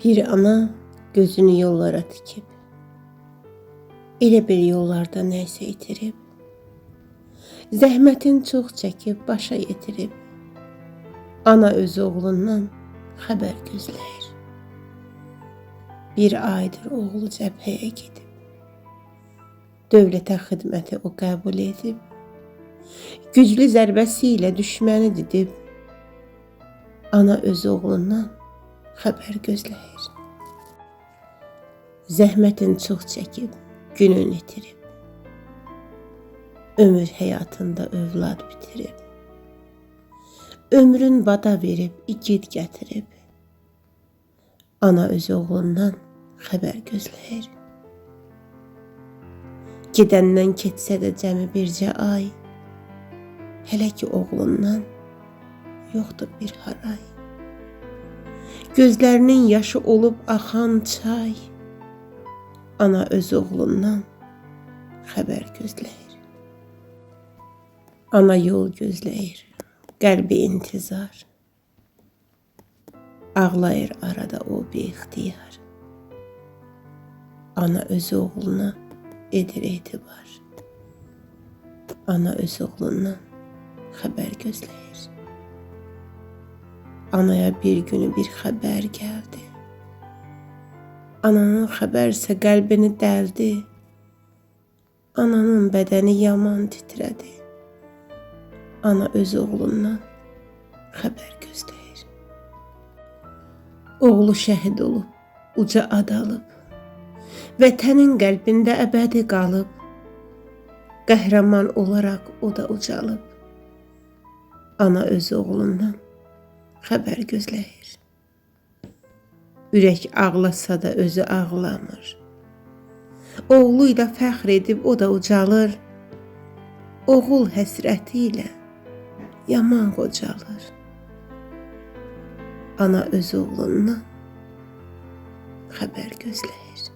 Bir ana gözünü yollara tikib, elə bir yollarda nəysə itirib, zəhmətin çox çəkib başa yetirib, ana öz oğlundan xəbər gözləyir. Bir aydır oğlu cəbhəyə gedib, dövlətə xidməti o qəbul edib, güclü zərbəsi ilə düşməni didib, ana öz oğlundan xəbər gözləyir. Zəhmətin çox çəkib, günün itirib, ömür həyatında övlad bitirib, ömrün vada verib, igid gətirib, ana öz oğlundan xəbər gözləyir. Gedəndən keçsə də cəmi bircə ay, hələ ki oğlundan yoxdur bir haray. Gözlərinin yaşı olub axan çay, ana öz oğlundan xəbər gözləyir. Ana yol gözləyir, qəlbi intizar, ağlayır arada o bixtiyar. Ana öz oğluna edir etibar, ana öz oğlundan xəbər gözləyir. Anaya bir günü bir xəbər gəldi, ananın xəbərsə qəlbini dəldi, ananın bədəni yaman titrədi, ana öz oğlundan xəbər gözləyir. Oğlu şəhid olub, uca ad alıb, vətənin qəlbində əbədi qalıb, qəhrəman olaraq o da ucalıb, ana öz oğlundan xəbər gözləyir. Ürək ağlasa da özü ağlamır, oğlu ilə fəxr edib o da ucalır, oğul həsrəti ilə yaman qocalır, ana öz oğlundan xəbər gözləyir.